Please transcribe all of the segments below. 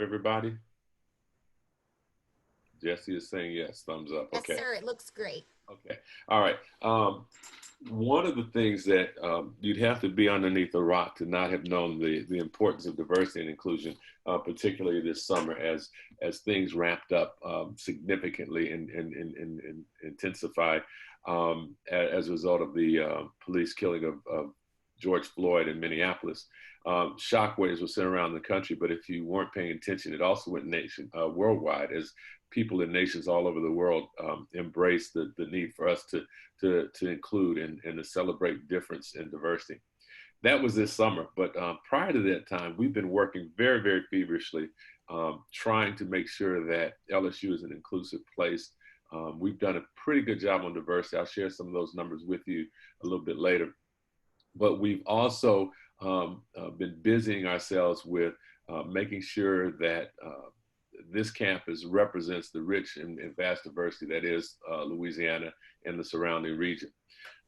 Everybody? Jesse is saying yes, thumbs up. Yes, Okay. sir. It looks great. Okay. All right. One of the things that you'd have to be underneath a rock to not have known the importance of diversity and inclusion, particularly this summer as things ramped up significantly and intensified as a result of the police killing of George Floyd in Minneapolis. Shockwaves were sent around the country, but if you weren't paying attention, it also went worldwide as people in nations all over the world embrace the need for us to include and to celebrate difference and diversity. That was this summer, but prior to that time, we've been working very, very feverishly trying to make sure that LSU is an inclusive place. We've done a pretty good job on diversity. I'll share some of those numbers with you a little bit later. But we've also been busying ourselves with making sure that this campus represents the rich and vast diversity that is Louisiana and the surrounding region.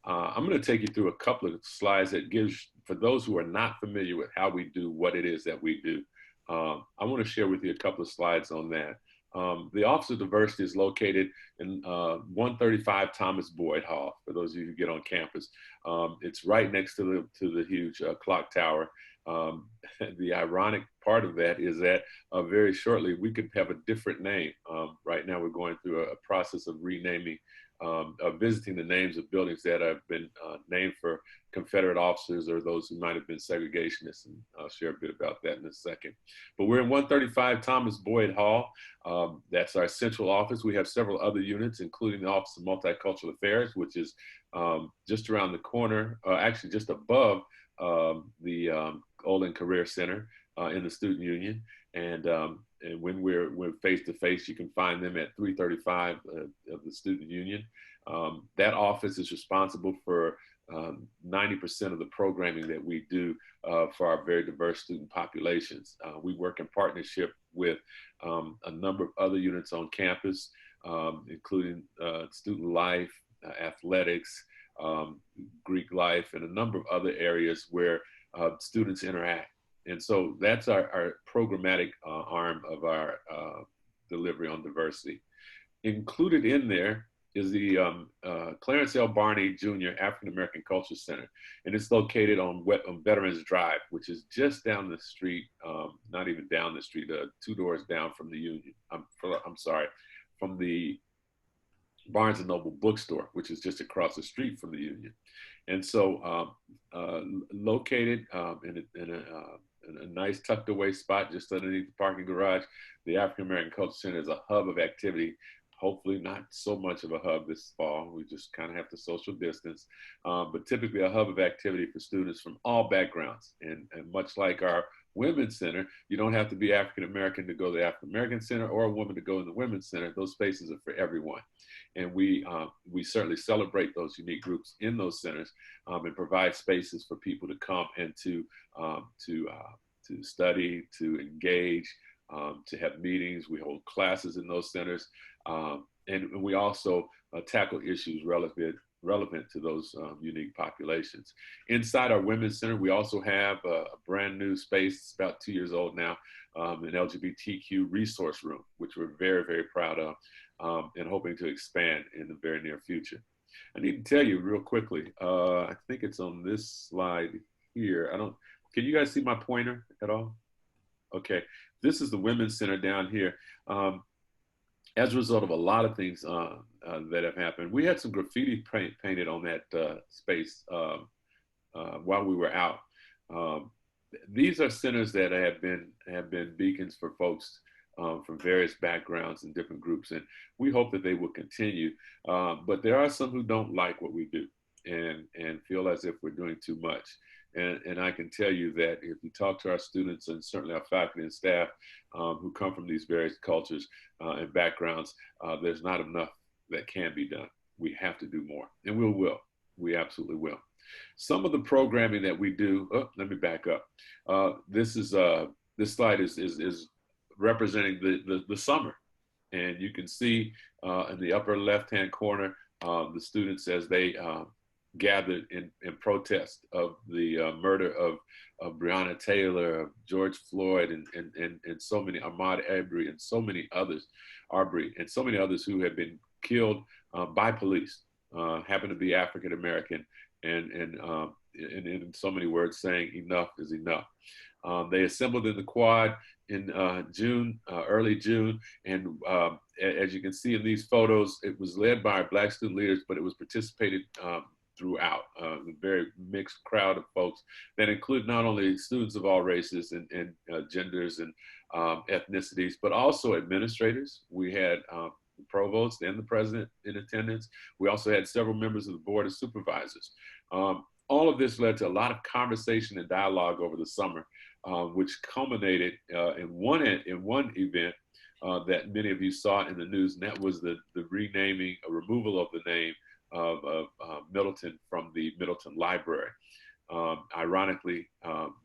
I'm going to take you through a couple of slides that gives, for those who are not familiar with how we do what it is that we do, I want to share with you a couple of slides on that. The Office of Diversity is located in 135 Thomas Boyd Hall, for those of you who get on campus. It's right next to the huge clock tower. Um, the ironic part of that is that very shortly we could have a different name. Right now we're going through a process of renaming, of visiting the names of buildings that have been named for Confederate officers or those who might have been segregationists. And I'll share a bit about that in a second. But we're in 135 Thomas Boyd Hall. That's our central office. We have several other units, including the Office of Multicultural Affairs, which is just around the corner, actually just above the Olin Career Center in the Student Union. And when we're face to face, you can find them at 335 of the Student Union. That office is responsible for 90% of the programming that we do for our very diverse student populations. We work in partnership with a number of other units on campus, including student life, athletics, Greek life, and a number of other areas where students interact. And so that's our programmatic arm of our delivery on diversity. Included in there is the Clarence L. Barney Jr. African American Culture Center, and it's located on Veterans Drive, which is just down the street, not even down the street, two doors down from the Union. I'm sorry, from the Barnes and Noble bookstore, which is just across the street from the Union. And so located in a nice tucked away spot just underneath the parking garage, the African American Culture Center is a hub of activity. Hopefully not so much of a hub this fall. We just kind of have to social distance, but typically a hub of activity for students from all backgrounds. And much like our Women's Center, you don't have to be African American to go to the African American Center or a woman to go in the Women's Center. Those spaces are for everyone. And we certainly celebrate those unique groups in those centers and provide spaces for people to come and to study, to engage, to have meetings. We hold classes in those centers. And we also tackle issues relevant to those unique populations. Inside our Women's Center, we also have a brand new space, it's about 2 years old now, an LGBTQ resource room, which we're very, very proud of and hoping to expand in the very near future. I need to tell you real quickly, I think it's on this slide here. Can you guys see my pointer at all? Okay, this is the Women's Center down here. As a result of a lot of things that have happened, we had some graffiti painted on that space while we were out. These are centers that have been beacons for folks from various backgrounds and different groups, and we hope that they will continue. But there are some who don't like what we do and feel as if we're doing too much. And I can tell you that if you talk to our students and certainly our faculty and staff who come from these various cultures and backgrounds, there's not enough that can be done. We have to do more, and we will. We absolutely will. Some of the programming that we do. Oh, let me back up. This slide is representing the summer, and you can see in the upper left-hand corner the students as they gathered in protest of the murder of Breonna Taylor, of George Floyd, and so many, Ahmaud Arbery, and so many others, Arbery, and so many others who have been killed by police, happen to be African American, and in so many words saying enough is enough. They assembled in the quad in June, early June, and as you can see in these photos, it was led by our Black student leaders, but it was participated throughout a very mixed crowd of folks that include not only students of all races and genders and ethnicities, but also administrators. We had the provost and the president in attendance. We also had several members of the board of supervisors. All of this led to a lot of conversation and dialogue over the summer, which culminated in one event that many of you saw in the news, and that was the renaming, a removal of the name of Middleton from the Middleton Library. Ironically,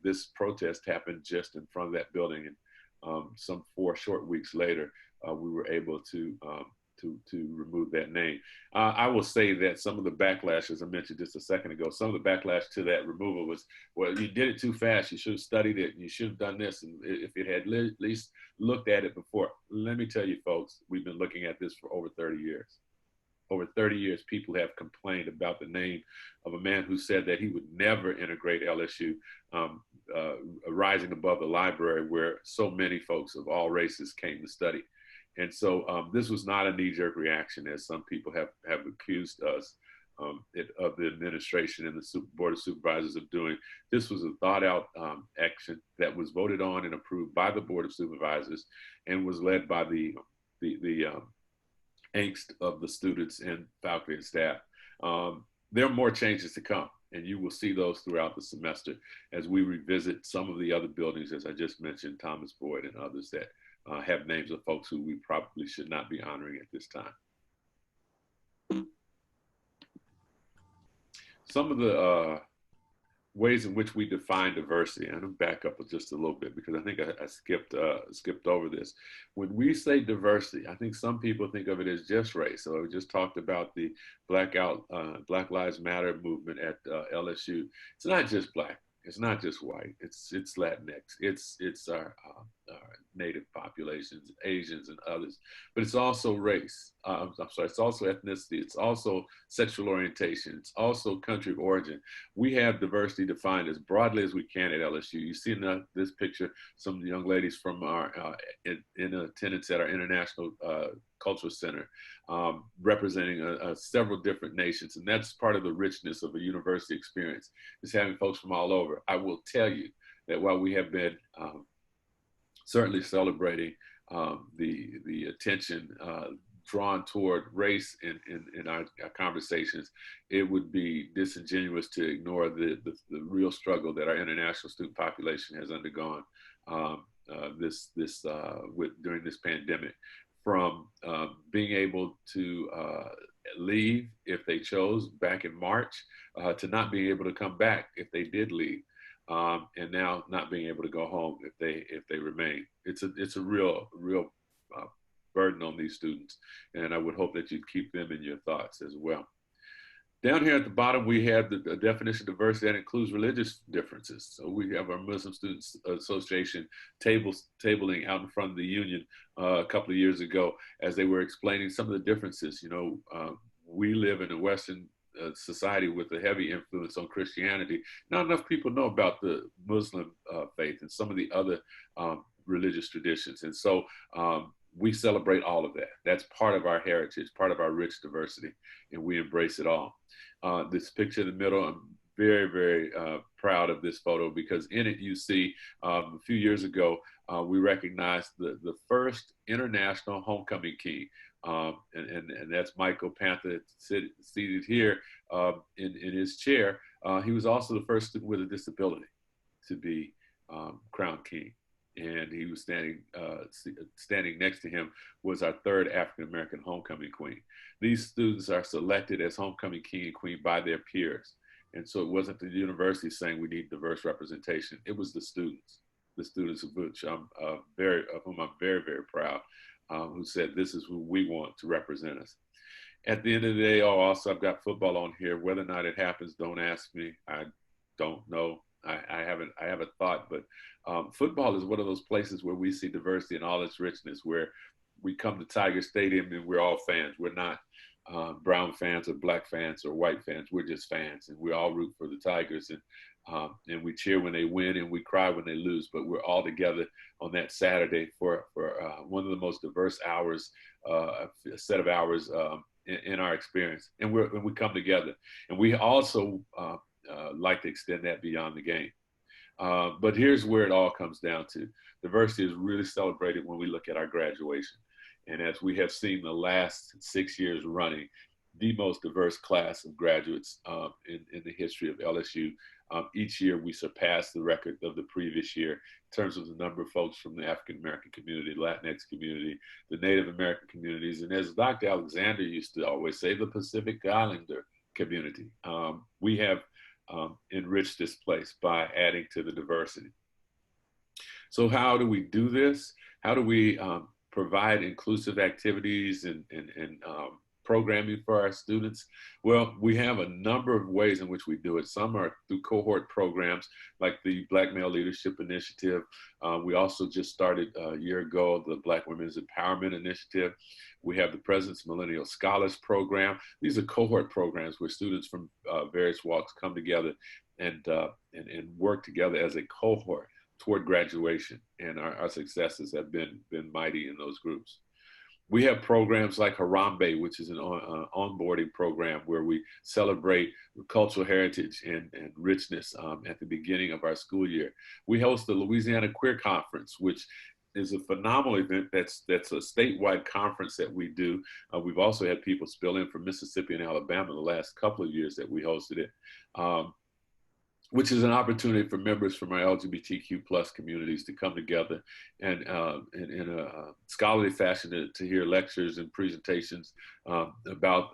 this protest happened just in front of that building, and some 4 short weeks later, we were able to remove that name. I will say that some of the backlash, as I mentioned just a second ago, some of the backlash to that removal was, well, you did it too fast. You should have studied it. And you should have done this. And if you had at least looked at it before, let me tell you, folks, we've been looking at this for over 30 years. Over 30 years, people have complained about the name of a man who said that he would never integrate LSU, rising above the library where so many folks of all races came to study. And so this was not a knee-jerk reaction, as some people have accused us of the administration and the Board of Supervisors of doing. This was a thought-out action that was voted on and approved by the Board of Supervisors and was led by the angst of the students and faculty and staff. There are more changes to come, and you will see those throughout the semester as we revisit some of the other buildings, as I just mentioned, Thomas Boyd and others that have names of folks who we probably should not be honoring at this time. Some of the ways in which we define diversity, and I'm back up just a little bit because I think I skipped over this. When we say diversity, I think some people think of it as just race. So we just talked about the Black Lives Matter movement at LSU. It's not just Black. It's not just white. It's Latinx. It's our native populations, Asians and others. But it's also race. I'm sorry. It's also ethnicity. It's also sexual orientation. It's also country of origin. We have diversity defined as broadly as we can at LSU. You see in this picture some of the young ladies from our in attendance at our International Cultural Center, representing several different nations. And that's part of the richness of a university experience, is having folks from all over. I will tell you that while we have been certainly celebrating the attention drawn toward race in our conversations, it would be disingenuous to ignore the real struggle that our international student population has undergone during this pandemic. From being able to leave if they chose back in March, to not being able to come back if they did leave, and now not being able to go home if they remain. It's a real burden on these students, and I would hope that you'd keep them in your thoughts as well. Down here at the bottom, we have the definition of diversity that includes religious differences. So we have our Muslim Students Association tabling out in front of the union a couple of years ago as they were explaining some of the differences. You know, we live in a Western society with a heavy influence on Christianity. Not enough people know about the Muslim faith and some of the other religious traditions. And so we celebrate all of that. That's part of our heritage, part of our rich diversity, and we embrace it all. This picture in the middle, I'm very, very proud of this photo because in it you see a few years ago, we recognized the first international homecoming king. And that's Michael Panther seated here in his chair. He was also the first student with a disability to be crowned king. And he was standing next to him was our third African-American homecoming queen. These students are selected as homecoming king and queen by their peers. And so it wasn't the university saying we need diverse representation. It was the students of which of whom I'm very, very proud, who said this is who we want to represent us. At the end of the day, oh, also I've got football on here. Whether or not it happens, don't ask me. I don't know. I haven't thought, but football is one of those places where we see diversity in all its richness, where we come to Tiger Stadium and we're all fans. We're not brown fans or black fans or white fans. We're just fans, and we all root for the Tigers, and we cheer when they win and we cry when they lose. But we're all together on that Saturday for one of the most diverse hours, a set of hours in our experience, and we come together, and we also like to extend that beyond the game. But here's where it all comes down to. Diversity is really celebrated when we look at our graduation. And as we have seen the last 6 years running, the most diverse class of graduates in the history of LSU. Each year we surpass the record of the previous year in terms of the number of folks from the African American community, Latinx community, the Native American communities, and as Dr. Alexander used to always say, the Pacific Islander community. We have enriched this place by adding to the diversity. So how do we do this? How do we provide inclusive activities and programming for our students? Well, we have a number of ways in which we do it. Some are through cohort programs like the Black Male Leadership Initiative. We also just started a year ago the Black Women's Empowerment Initiative. We have the President's Millennial Scholars Program. These are cohort programs where students from various walks come together and work together as a cohort toward graduation, and our successes have been mighty in those groups. We have programs like Harambe, which is an onboarding program where we celebrate cultural heritage and richness at the beginning of our school year. We host the Louisiana Queer Conference, which is a phenomenal event. That's a statewide conference that we do. We've also had people spill in from Mississippi and Alabama the last couple of years that we hosted it. Which is an opportunity for members from our LGBTQ plus communities to come together and in a scholarly fashion to hear lectures and presentations about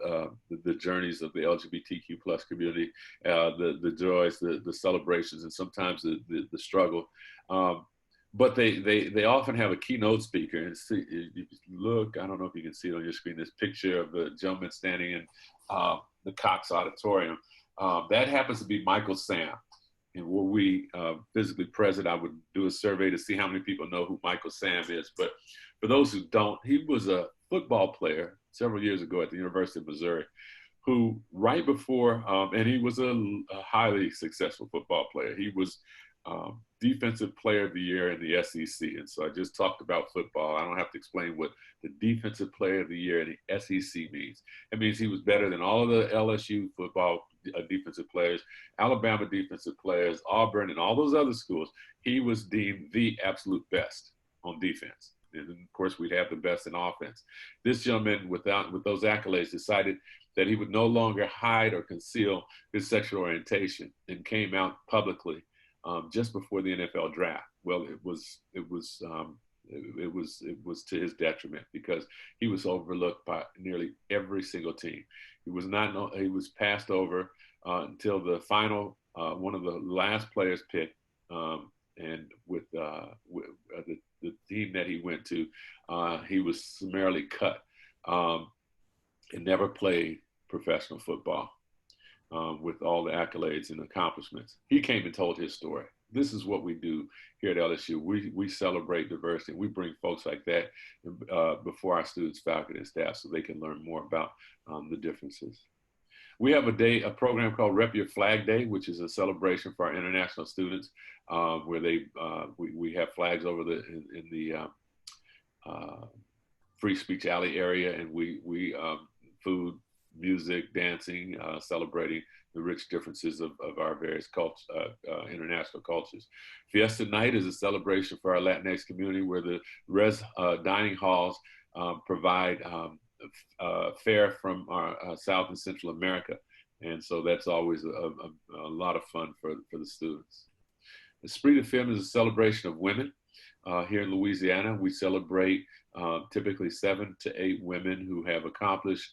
the journeys of the LGBTQ plus community, the joys, the celebrations, and sometimes the struggle. But they often have a keynote speaker. And see, you look, I don't know if you can see it on your screen, this picture of the gentleman standing in the Cox Auditorium. That happens to be Michael Sam. And were we physically present, I would do a survey to see how many people know who Michael Sam is. But for those who don't, he was a football player several years ago at the University of Missouri, who right before, and he was a highly successful football player. He was Defensive Player of the Year in the SEC. And so I just talked about football. I don't have to explain what the Defensive Player of the Year in the SEC means. It means he was better than all of the LSU football defensive players, Alabama defensive players, Auburn, and all those other schools. He was deemed the absolute best on defense. And of course, we'd have the best in offense. This gentleman, with those accolades, decided that he would no longer hide or conceal his sexual orientation and came out publicly just before the NFL draft. Well, it was to his detriment because he was overlooked by nearly every single team. He was passed over until the final, one of the last players picked, and with the team that he went to, he was summarily cut and never played professional football. With all the accolades and accomplishments, he came and told his story. This is what we do here at LSU. We celebrate diversity. We bring folks like that before our students, faculty, and staff so they can learn more about the differences. We have a program called Rep Your Flag Day, which is a celebration for our international students, where we have flags over in the Free Speech Alley area, and we food, music, dancing, celebrating the rich differences of our various international cultures. Fiesta Night is a celebration for our Latinx community where the dining halls provide fare from our South and Central America. And so that's always a lot of fun for the students. Esprit de Femme is a celebration of women. Here in Louisiana, we celebrate typically 7 to 8 women who have accomplished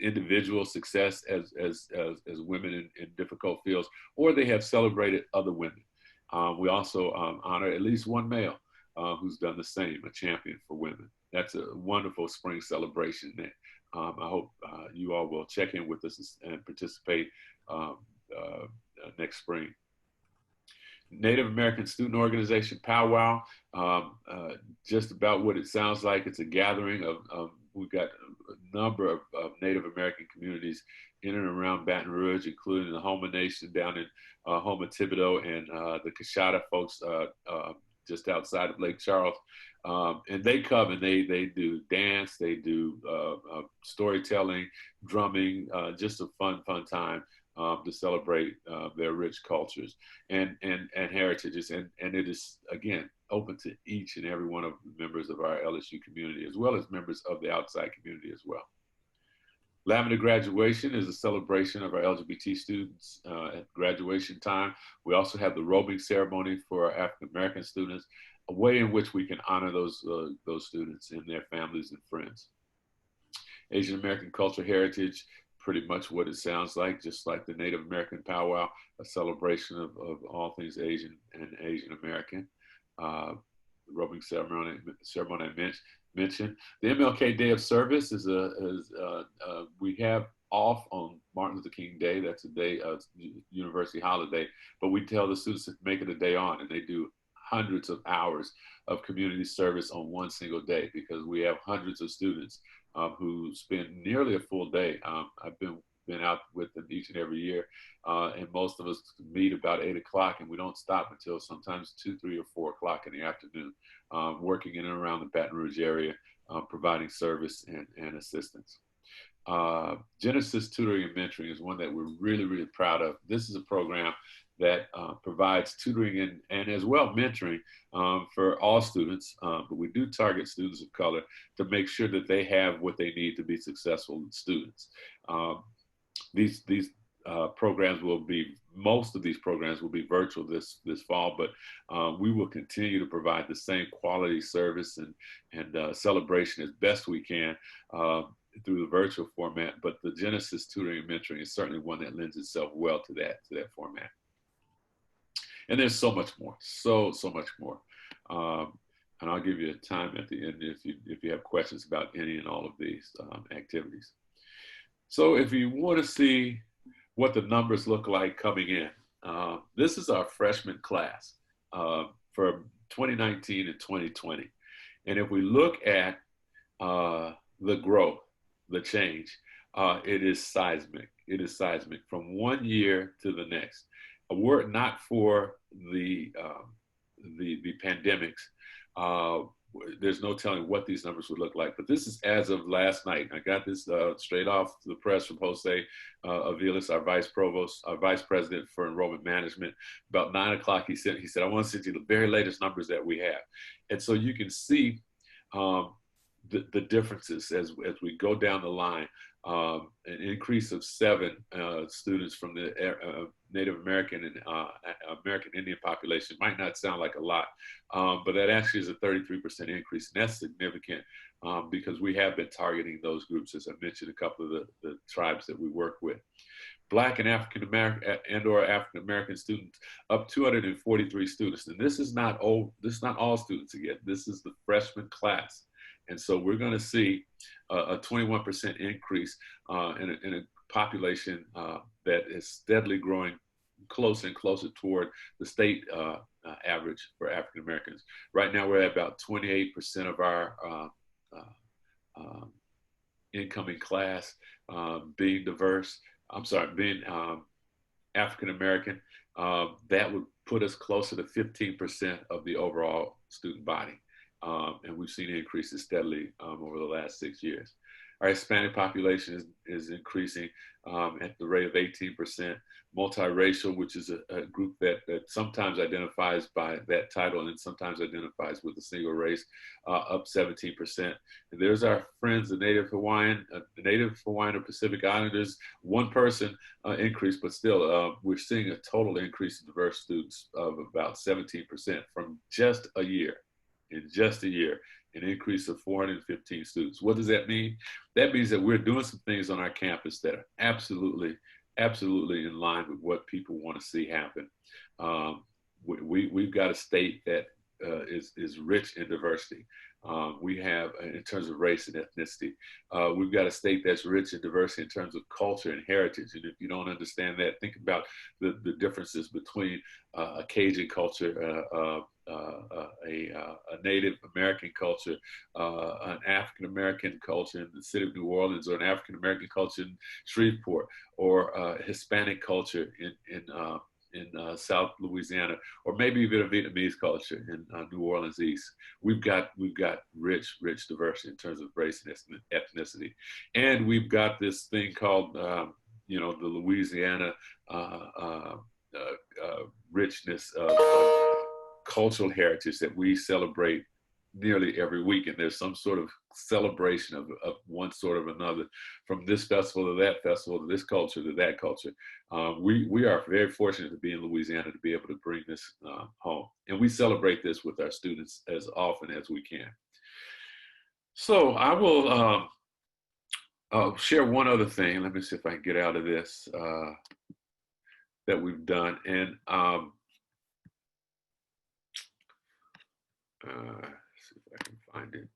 individual success as women in difficult fields, or they have celebrated other women. We also honor at least one male who's done the same, a champion for women. That's a wonderful spring celebration that I hope you all will check in with us and participate um, next spring. Native American Student Organization Powwow, just about what it sounds like. It's a gathering of we've got a number of Native American communities in and around Baton Rouge, including the Houma Nation down in Houma Thibodeau and the Kashada folks just outside of Lake Charles. And they come and they do dance, they do storytelling, drumming, just a fun time to celebrate their rich cultures and heritages. And it is, again, open to each and every one of the members of our LSU community, as well as members of the outside community as well. Lavender Graduation is a celebration of our LGBT students at graduation time. We also have the robing ceremony for our African American students, a way in which we can honor those students and their families and friends. Asian American cultural heritage, pretty much what it sounds like, just like the Native American powwow, a celebration of all things Asian and Asian American. The robing ceremony I mentioned. The MLK Day of Service is we have off on Martin Luther King Day. That's a day of university holiday, but we tell the students to make it a day on, and they do hundreds of hours of community service on one single day, because we have hundreds of students who spend nearly a full day. I've been out with them each and every year, and most of us meet about 8 o'clock, and we don't stop until sometimes 2, 3, or 4 o'clock in the afternoon, working in and around the Baton Rouge area, providing service and assistance. Genesis Tutoring and Mentoring is one that we're really proud of. This is a program that provides tutoring and as well mentoring for all students, but we do target students of color to make sure that they have what they need to be successful students. These programs will be, most of these programs will be virtual this fall, but we will continue to provide the same quality service and celebration as best we can through the virtual format. But the Genesis Tutoring and Mentoring is certainly one that lends itself well to that format. And there's so much more, so much more. And I'll give you a time at the end if you have questions about any and all of these activities. So if you want to see what the numbers look like coming in, this is our freshman class for 2019 and 2020. And if we look at the growth, the change, it is seismic. It is seismic from one year to the next. Were it not for the pandemics, there's no telling what these numbers would look like. But this is as of last night. I got this straight off the press from Jose Aviles, our vice provost, our vice president for enrollment management. About 9 o'clock, he said, I want to send you the very latest numbers that we have. And so you can see the differences as we go down the line. An increase of 7 students from the Native American and American Indian population might not sound like a lot, but that actually is a 33% increase. And that's significant because we have been targeting those groups, as I mentioned, a couple of the tribes that we work with. Black and African American and/or African American students up 243 students. And this is not all students again. This is the freshman class. And so we're going to see a 21% increase in a population that is steadily growing closer and closer toward the state average for African Americans. Right now, we're at about 28% of our incoming class being diverse. Being African American. That would put us closer to 15% of the overall student body. And we've seen increases steadily over the last 6 years. Our Hispanic population is increasing at the rate of 18%. Multiracial, which is a group that sometimes identifies by that title and sometimes identifies with a single race, up 17%. And there's our friends, the Native Hawaiian or Pacific Islanders, one person increase, but still we're seeing a total increase in diverse students of about 17% from just a year. In just a year, an increase of 415 students. What does that mean? That means that we're doing some things on our campus that are absolutely in line with what people want to see happen. We've got a state that is rich in diversity. We have, in terms of race and ethnicity, we've got a state that's rich in diversity in terms of culture and heritage. And if you don't understand that, think about the differences between a Cajun culture, a Native American culture, an African American culture in the city of New Orleans, or an African American culture in Shreveport, or Hispanic culture in South Louisiana, or maybe even a Vietnamese culture in New Orleans East. We've got rich diversity in terms of race and ethnicity, and we've got this thing called the Louisiana richness of cultural heritage that we celebrate nearly every week, and there's some sort of celebration of one sort of another, from this festival to that festival, to this culture to that culture. We are very fortunate to be in Louisiana to be able to bring this home, and we celebrate this with our students as often as we can. So I will share one other thing. Let me see if I can get out of this that we've done, and see if I can find it.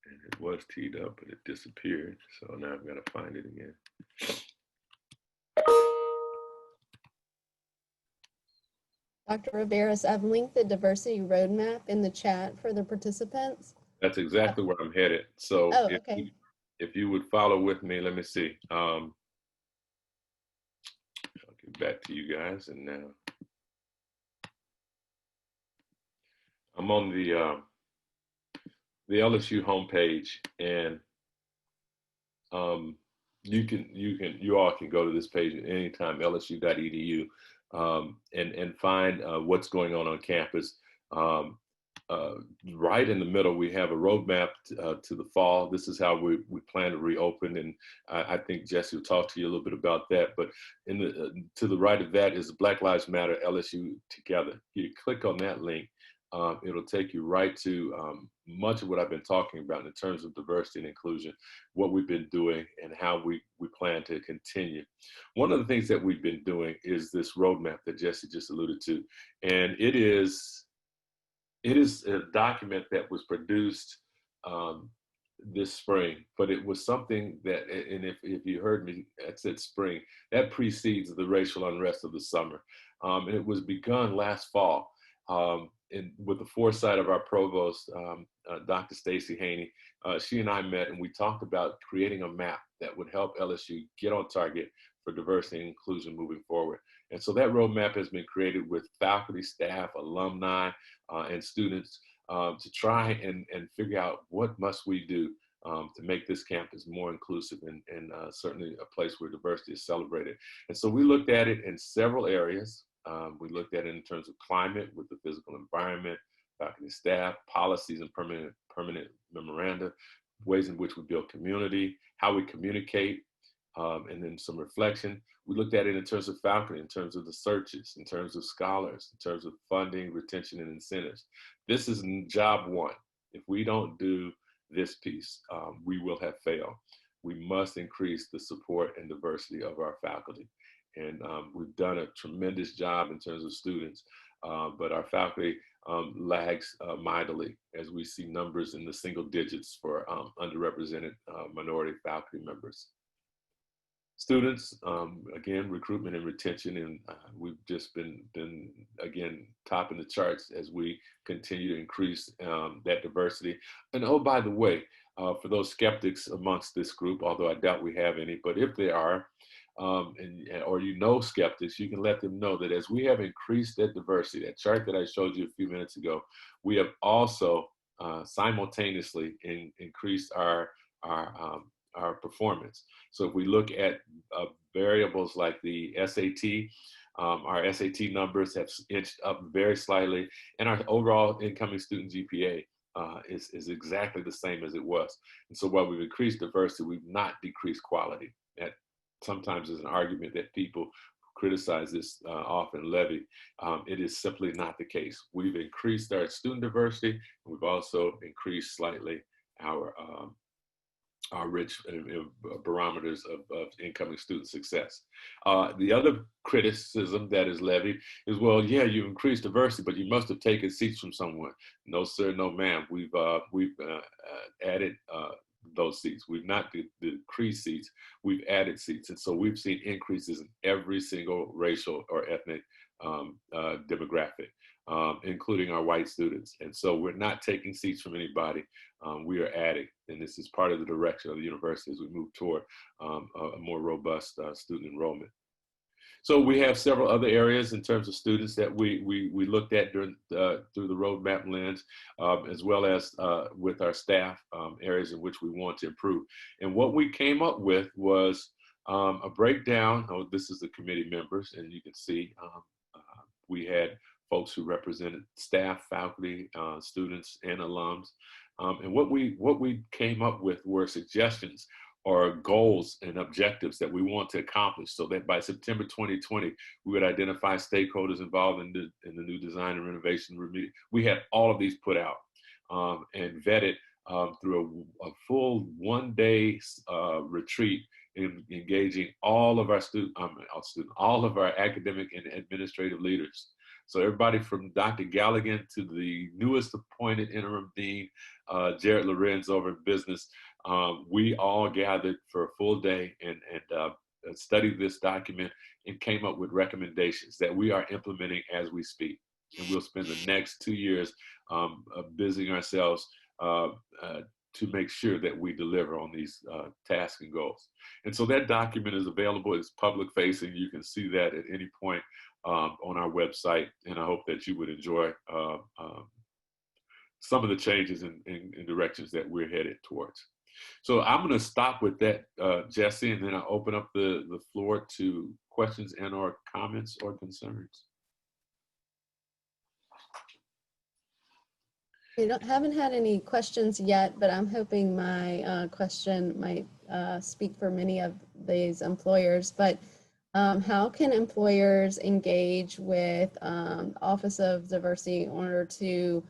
And it was teed up, but it disappeared. So now I've got to find it again. Dr. Riveros, I've linked the diversity roadmap in the chat for the participants. That's exactly where I'm headed. So if you would follow with me, let me see. I'll get back to you guys, and now I'm on the LSU homepage, and you all can go to this page at any time, lsu.edu, and find what's going on campus. Right in the middle, we have a roadmap to the fall. This is how we plan to reopen, and I think Jesse will talk to you a little bit about that. But to the right of that is Black Lives Matter LSU Together. You click on that link, it'll take you right to much of what I've been talking about in terms of diversity and inclusion, what we've been doing, and how we plan to continue. One of the things that we've been doing is this roadmap that Jesse just alluded to, and it is a document that was produced this spring, but it was something that, and if you heard me, I said spring, that precedes the racial unrest of the summer. And it was begun last fall. And with the foresight of our provost, Dr. Stacy Haney, she and I met, and we talked about creating a map that would help LSU get on target for diversity and inclusion moving forward. And so that roadmap has been created with faculty, staff, alumni, and students to try and figure out what must we do to make this campus more inclusive and certainly a place where diversity is celebrated. And so we looked at it in several areas. We looked at it in terms of climate, with the physical environment, faculty, staff, policies and permanent memoranda, ways in which we build community, how we communicate, and then some reflection. We looked at it in terms of faculty, in terms of the searches, in terms of scholars, in terms of funding, retention, and incentives. This is job one. If we don't do this piece, we will have failed. We must increase the support and diversity of our faculty. And we've done a tremendous job in terms of students, but our faculty lags mightily as we see numbers in the single digits for underrepresented minority faculty members. Students, again, recruitment and retention, and we've just been again topping the charts as we continue to increase that diversity. And oh, by the way, for those skeptics amongst this group, although I doubt we have any, but if there are, or skeptics, you can let them know that as we have increased that diversity, that chart that I showed you a few minutes ago, we have also simultaneously increased our performance. So if we look at variables like the SAT, our SAT numbers have inched up very slightly, and our overall incoming student GPA is exactly the same as it was. And so while we've increased diversity, we've not decreased quality. That sometimes is an argument that people criticize this often, levy. It is simply not the case. We've increased our student diversity, and we've also increased slightly our rich barometers of incoming student success. The other criticism that is levied is, well, yeah, you increased diversity, but you must have taken seats from someone. No, sir, no, ma'am. We've added those seats. We've not decreased seats. We've added seats, and so we've seen increases in every single racial or ethnic demographic, including our white students. And so we're not taking seats from anybody. We are adding, and this is part of the direction of the university as we move toward a more robust student enrollment. So we have several other areas in terms of students that we looked at during through the roadmap lens, as well as with our staff, areas in which we want to improve. And what we came up with was a breakdown. Oh, this is the committee members, and you can see we had folks who represented staff, faculty, students, and alums. And what we came up with were suggestions or goals and objectives that we want to accomplish, so that by September 2020, we would identify stakeholders involved in the new design and renovation. We had all of these put out and vetted through a full one-day retreat, engaging all of our all of our academic and administrative leaders. So everybody from Dr. Galligan to the newest appointed interim dean, Jared Lorenz over in business, we all gathered for a full day and studied this document and came up with recommendations that we are implementing as we speak. And we'll spend the next 2 years busying ourselves to make sure that we deliver on these tasks and goals. And so that document is available. It's public facing. You can see that at any point on our website. And I hope that you would enjoy some of the changes and directions that we're headed towards. So I'm going to stop with that, Jesse, and then I'll open up the floor to questions and or comments or concerns. We haven't had any questions yet, but I'm hoping my question might speak for many of these employers. But how can employers engage with Office of Diversity in order to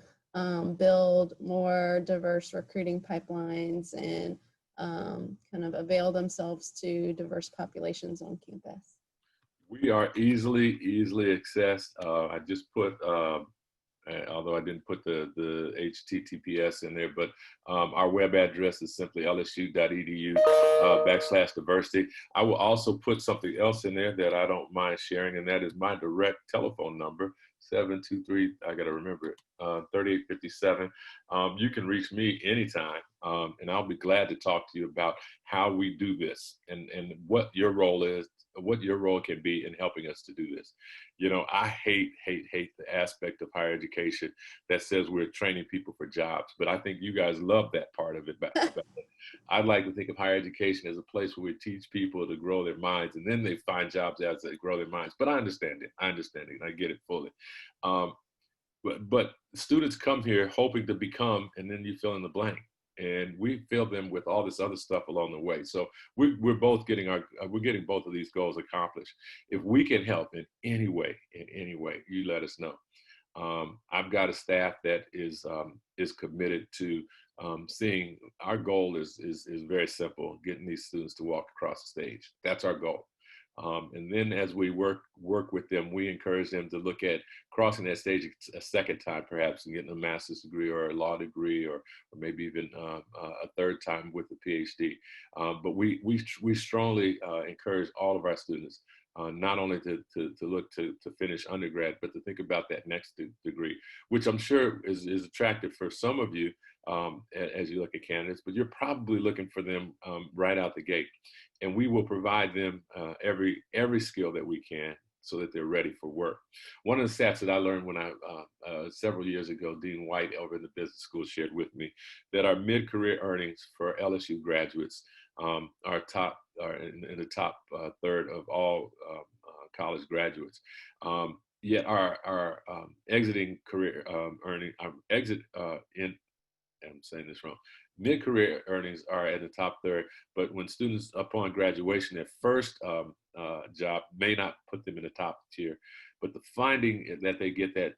build more diverse recruiting pipelines and kind of avail themselves to diverse populations on campus? We are easily accessed. I just put although I didn't put the HTTPS in there, but our web address is simply lsu.edu/diversity. I will also put something else in there that I don't mind sharing, and that is my direct telephone number, 723, I got to remember it, 3857. You can reach me anytime, and I'll be glad to talk to you about how we do this and what your role is, what your role can be in helping us to do this. You know, I hate the aspect of higher education that says we're training people for jobs, but I think you guys love that part of it. I'd like to think of higher education as a place where we teach people to grow their minds, and then they find jobs as they grow their minds. But I understand it, and I get it fully. But students come here hoping to become, and then you fill in the blank. And we fill them with all this other stuff along the way. So we're both getting both of these goals accomplished. If we can help in any way, you let us know. I've got a staff that is committed to seeing. Our goal is very simple: getting these students to walk across the stage. That's our goal. And then as we work with them, we encourage them to look at crossing that stage a second time, perhaps, and getting a master's degree or a law degree, or maybe even a third time with a PhD. But we strongly encourage all of our students not only to look to finish undergrad, but to think about that next degree, which I'm sure is attractive for some of you as you look at candidates, but you're probably looking for them right out the gate. And we will provide them every skill that we can so that they're ready for work. One of the stats that I learned when I, several years ago, Dean White over in the business school shared with me that our mid-career earnings for LSU graduates are in the top third of all college graduates. Yet our exiting career earning, our exit in I'm saying this wrong. Mid-career earnings are at the top third, but when students upon graduation, their first job may not put them in the top tier, but the finding that they get that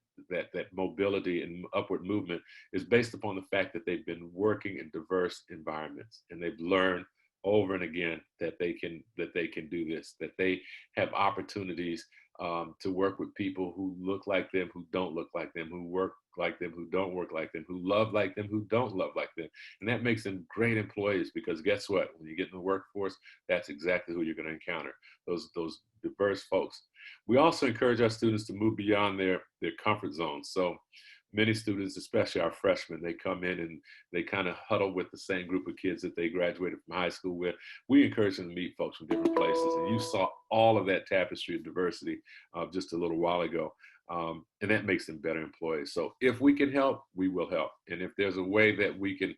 mobility and upward movement is based upon the fact that they've been working in diverse environments and they've learned over and again that they can do this, that they have opportunities to work with people who look like them, who don't look like them, who work like them, who don't work like them, who love like them, who don't love like them. And that makes them great employees because guess what? When you get in the workforce, that's exactly who you're going to encounter, those diverse folks. We also encourage our students to move beyond their comfort zones. So many students, especially our freshmen, they come in and they kind of huddle with the same group of kids that they graduated from high school with. We encourage them to meet folks from different places. And you saw all of that tapestry of diversity just a little while ago. And that makes them better employees. So if we can help, we will help. And if there's a way that we can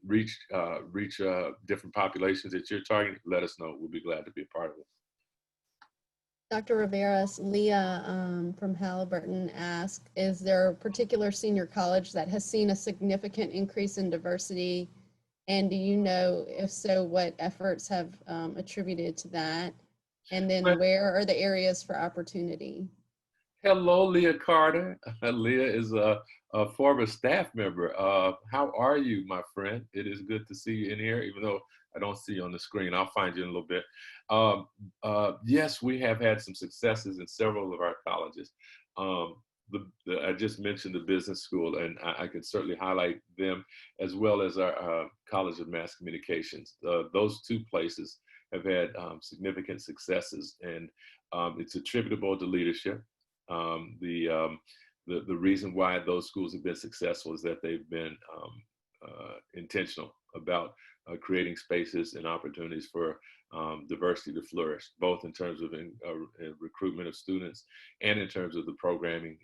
reach different populations that you're targeting, let us know. We'll be glad to be a part of it. Dr. Riveros, Leah from Halliburton asked, is there a particular senior college that has seen a significant increase in diversity? And do you know, if so, what efforts have attributed to that? And then where are the areas for opportunity? Hello, Leah Carter. Leah is a former staff member. How are you, my friend? It is good to see you in here, even though I don't see you on the screen. I'll find you in a little bit. Yes, we have had some successes in several of our colleges. I just mentioned the business school, and I can certainly highlight them as well as our College of Mass Communications. Those two places have had significant successes, and it's attributable to leadership. The reason why those schools have been successful is that they've been intentional about creating spaces and opportunities for diversity to flourish, both in terms of recruitment of students and in terms of the programming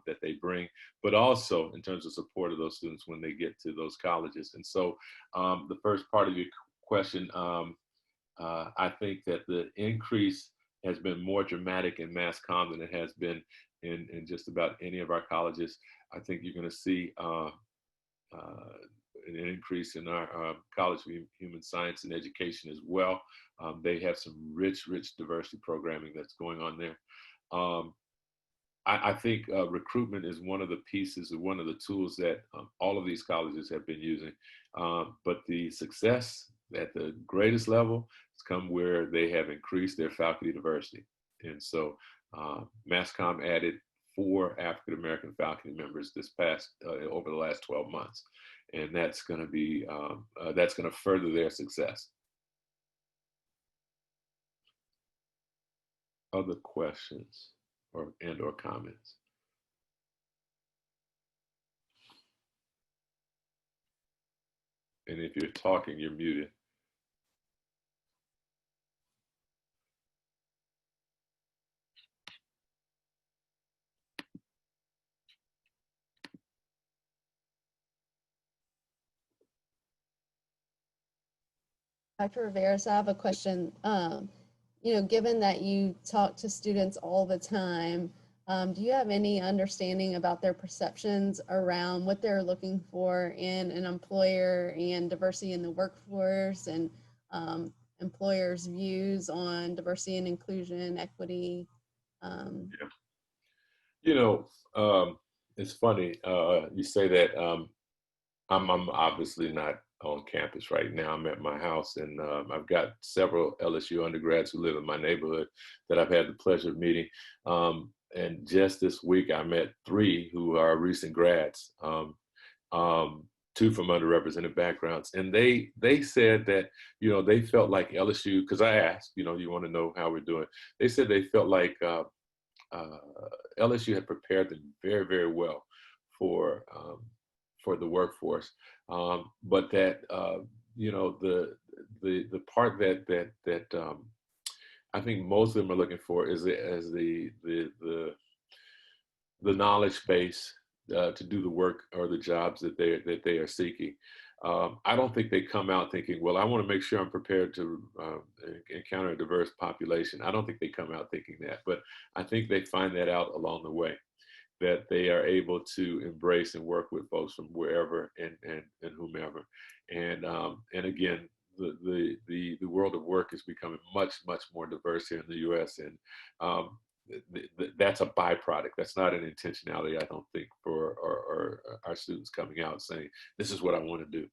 that they bring, but also in terms of support of those students when they get to those colleges. And so the first part of your question, I think that the increase has been more dramatic in Mass Comm than it has been in just about any of our colleges. I think you're going to see an increase in our College of Human Science and Education as well. They have some rich diversity programming that's going on there. I think recruitment is one of the pieces or one of the tools that all of these colleges have been using. But the success at the greatest level has come where they have increased their faculty diversity. And so MassCom added 4 African American faculty members this past over the last 12 months, and that's going to be that's going to further their success. Other questions or comments? And if you're talking, you're muted. Dr. Riveros, I have a question. Given that you talk to students all the time, do you have any understanding about their perceptions around what they're looking for in an employer and diversity in the workforce and employers' views on diversity and inclusion, equity? Yeah. It's funny you say that. I'm obviously not on campus right now. I'm at my house, and I've got several LSU undergrads who live in my neighborhood that I've had the pleasure of meeting. And just this week, I met 3 who are recent grads, 2 from underrepresented backgrounds, and they said that they felt like LSU, because I asked, you want to know how we're doing. They said they felt like LSU had prepared them very, very well for the workforce, but that the part that I think most of them are looking for is the knowledge base to do the work or the jobs that they are seeking. I don't think they come out thinking, well, I want to make sure I'm prepared to encounter a diverse population. I don't think they come out thinking that, but I think they find that out along the way. that they are able to embrace and work with folks from wherever and whomever. And again, the world of work is becoming much more diverse here in the U.S. and that's a byproduct. That's not an intentionality, I don't think, for our students coming out saying this is what I want to do.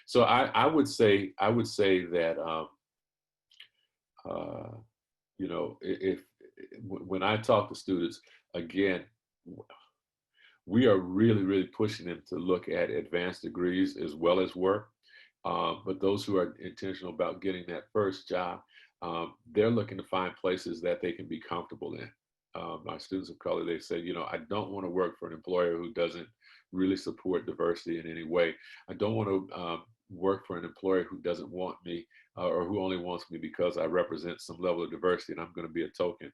So I would say that you know, if when I talk to students, again, we are really pushing them to look at advanced degrees as well as work. But those who are intentional about getting that first job, they're looking to find places that they can be comfortable in. My students of color, they say, you know, I don't want to work for an employer who doesn't really support diversity in any way. I don't want to work for an employer who doesn't want me or who only wants me because I represent some level of diversity and I'm going to be a token.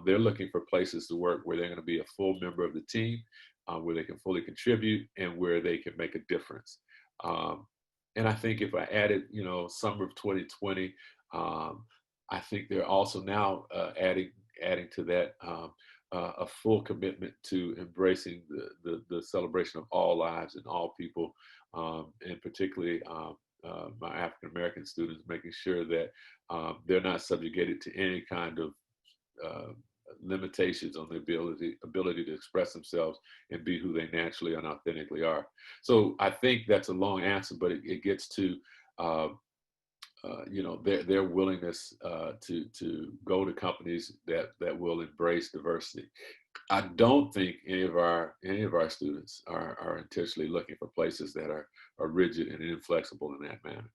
They're looking for places to work where they're going to be a full member of the team, where they can fully contribute and where they can make a difference. And I think if I added, you know, summer of 2020, I think they're also now adding to that a full commitment to embracing the celebration of all lives and all people, and particularly my African American students, making sure that they're not subjugated to any kind of limitations on the ability to express themselves and be who they naturally and authentically are. So I think that's a long answer, but it gets to you know, their willingness to go to companies that will embrace diversity. I don't think any of our students are intentionally looking for places that are rigid and inflexible in that manner.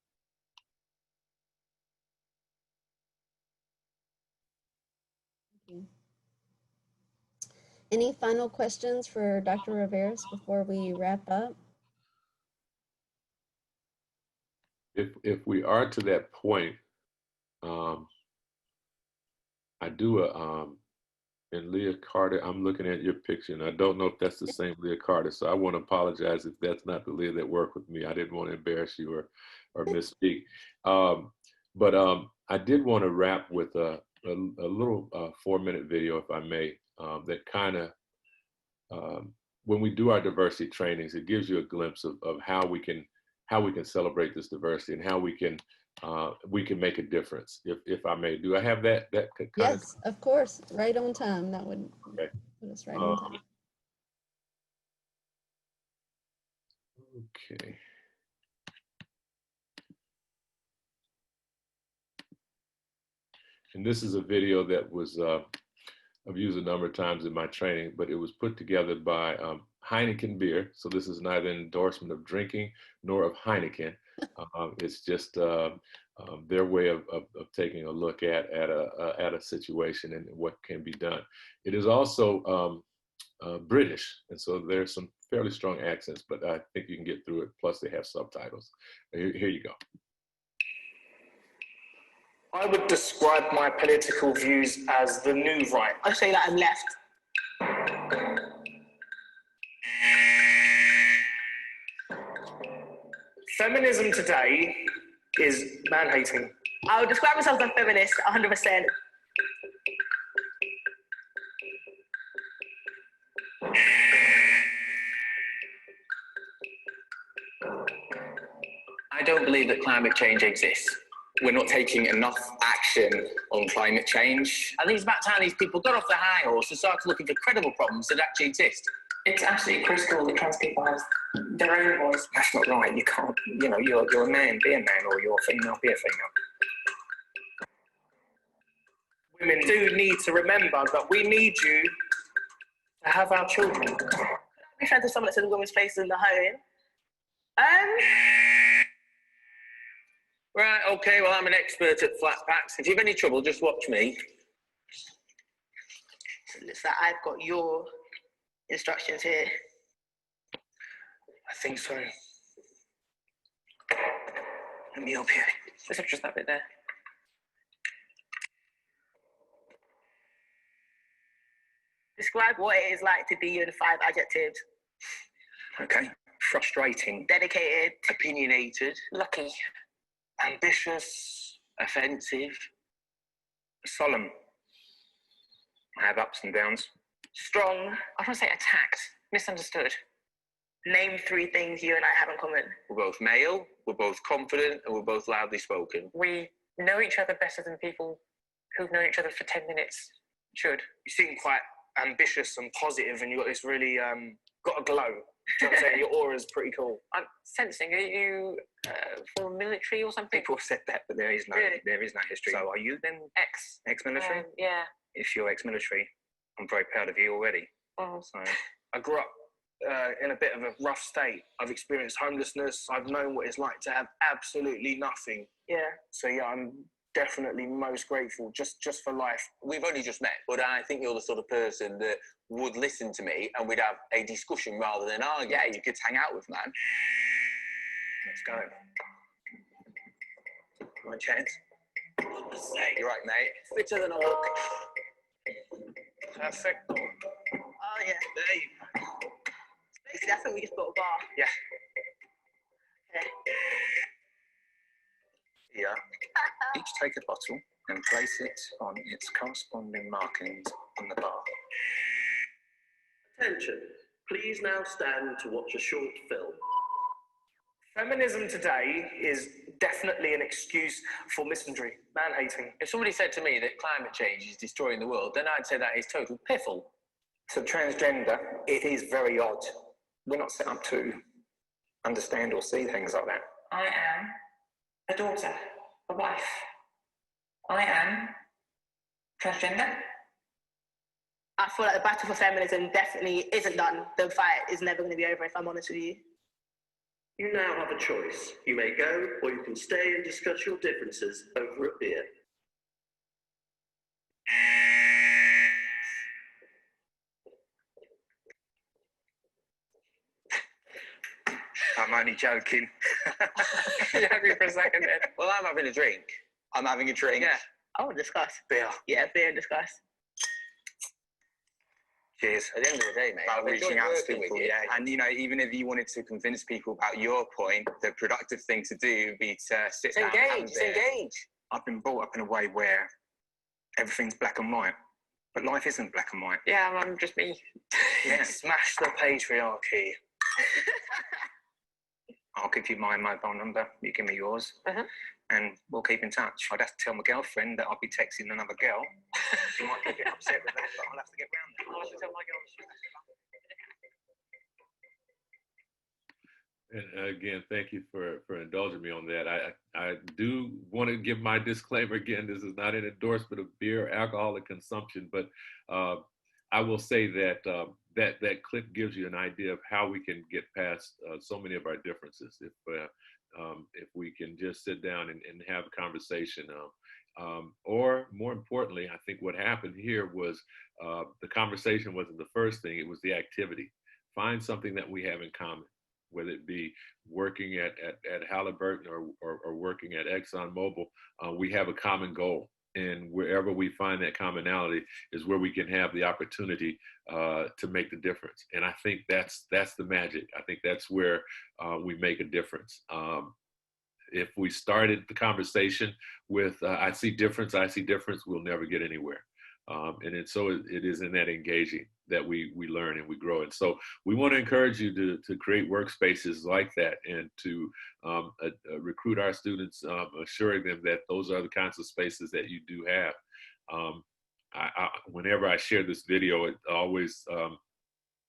Any final questions for Dr. Riveros before we wrap up? If we are to that point, I do and Leah Carter, I'm looking at your picture and I don't know if that's the same Leah Carter. So I want to apologize if that's not the Leah that worked with me. I didn't want to embarrass you or misspeak. But I did want to wrap with a little 4-minute video, if I may, that kind of, when we do our diversity trainings, it gives you a glimpse of how we can celebrate this diversity and how we can make a difference. If I may, do I have that kind yes, of course, right on time. That would okay. put us right on time. Okay. And this is a video that was I've used a number of times in my training, but it was put together by Heineken Beer. So this is neither an endorsement of drinking nor of Heineken. It's just their way of taking a look at a situation and what can be done. It is also British, and so there's some fairly strong accents, but I think you can get through it. Plus, they have subtitles. Here you go. I would describe my political views as the new right. I say that I'm left. Feminism today is man-hating. I would describe myself as a feminist, 100%. I don't believe that climate change exists. We're not taking enough action on climate change. I think it's about time these people got off the high horse and started looking for credible problems that actually exist. It's absolutely critical that trans people have their own voice. That's not right. You can't, you know, you're a man, be a man, or you're a female, be a female. Women do need to remember that we need you to have our children. I'm referring to someone that said women's place in the home. Right, okay, well, I'm an expert at flat packs. If you have any trouble, just watch me. So looks like I've got your instructions here. I think so. Let me help you. Let's just that bit there. Describe what it is like to be you in 5 adjectives. Okay. Frustrating. Dedicated. Opinionated. Lucky. Ambitious. Offensive. Solemn. I have ups and downs. Strong. I don't say attacked, misunderstood. Name 3 things you and I have in common. We're both male, we're both confident, and we're both loudly spoken. We know each other better than people who've known each other for 10 minutes should. You seem quite ambitious and positive, and you've got this really got a glow. Do you know what I'm saying? Your aura's pretty cool. I'm sensing, are you for military or something? People have said that, but there is no history. So are you then ex-military? Yeah. If you're ex-military, I'm very proud of you already. Oh. So I grew up in a bit of a rough state. I've experienced homelessness. I've known what it's like to have absolutely nothing. Yeah. So yeah, I'm definitely most grateful just for life. We've only just met, but I think you're the sort of person that would listen to me and we'd have a discussion rather than argue. yeah, you could hang out with, man. Let's go. My chance. You're right, mate. Fitter than a rock. Perfect. Oh yeah. There you go. Basically, I think we just got a bar. Yeah. Okay. Here, each take a bottle and place it on its corresponding markings on the bar. Attention, please now stand to watch a short film. Feminism today is definitely an excuse for misandry, man-hating. If somebody said to me that climate change is destroying the world, then I'd say that is total piffle. So transgender, it is very odd. We're not set up to understand or see things like that. I am a daughter, a wife. I am transgender. I feel like the battle for feminism definitely isn't done. The fight is never going to be over, if I'm honest with you. You now have a choice. You may go, or you can stay and discuss your differences over a beer. I'm only joking. You had me for a second then. Well, I'm having a drink. I'm having a drink. Yeah. I would discuss. Beer. Yeah, beer and discuss. Cheers. At the end of the day, mate, About I've reaching enjoyed out to working people, with you. yeah. And, you know, even if you wanted to convince people about your point, the productive thing to do would be to sit It's down and have a engage. It's beer. engage. I've been brought up in a way where everything's black and white, but life isn't black and white. Yeah, I'm just me. Yeah. Smash the patriarchy. I'll give you my mobile number, you give me yours, and we'll keep in touch. I'd have to tell my girlfriend that I'll be texting another girl. She might get upset with that, but I'll have to get round that. I'll have to tell my girl. And again, thank you for indulging me on that. I do want to give my disclaimer again. This is not an endorsement of beer or alcoholic consumption, but I will say that that clip gives you an idea of how we can get past so many of our differences if we can just sit down and have a conversation. Or more importantly, I think what happened here was the conversation wasn't the first thing, it was the activity. Find something that we have in common, whether it be working at Halliburton or working at ExxonMobil. We have a common goal. And wherever we find that commonality is where we can have the opportunity to make the difference. And I think that's the magic. I think that's where we make a difference. If we started the conversation with I see difference, we'll never get anywhere. And so it is in that engaging that we learn and we grow. And so we want to encourage you to create workspaces like that and to recruit our students, assuring them that those are the kinds of spaces that you do have. Whenever I share this video, it always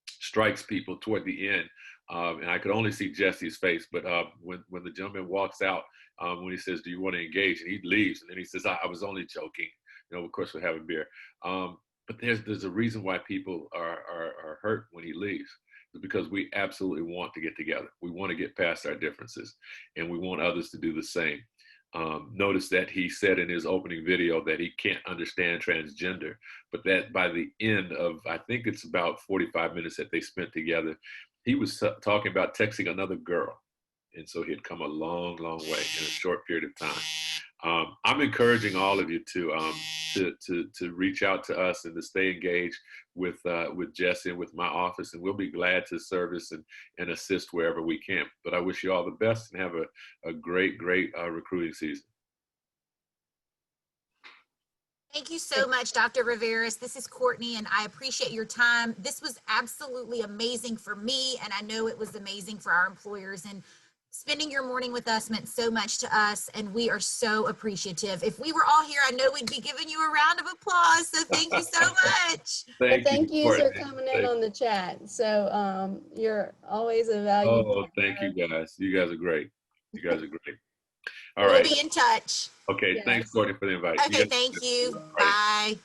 strikes people toward the end. And I could only see Jesse's face, but when the gentleman walks out, when he says, "Do you want to engage?" and he leaves, and then he says, "I was only joking." You know, of course, we're having beer. But there's a reason why people are hurt when he leaves. It's because we absolutely want to get together. We want to get past our differences, and we want others to do the same. Notice that he said in his opening video that he can't understand transgender, but that by the end of, I think it's about 45 minutes that they spent together, he was talking about texting another girl. And so he had come a long, long way in a short period of time. I'm encouraging all of you to reach out to us and to stay engaged with Jesse and with my office, and we'll be glad to service and assist wherever we can. But I wish you all the best and have a great recruiting season. Thank you so much, Dr. Riveras. This is Courtney, and I appreciate your time. This was absolutely amazing for me, and I know it was amazing for our employers. And spending your morning with us meant so much to us, and we are so appreciative. If we were all here, I know we'd be giving you a round of applause. So thank you so much. Thank you for Courtney. coming in on the chat. So you're always a valuable. Oh, thank you guys. You guys are great. You guys are great. All We'll right. be in touch. Okay. Yes. Thanks, Courtney, for the invite. Okay, thank you. Bye.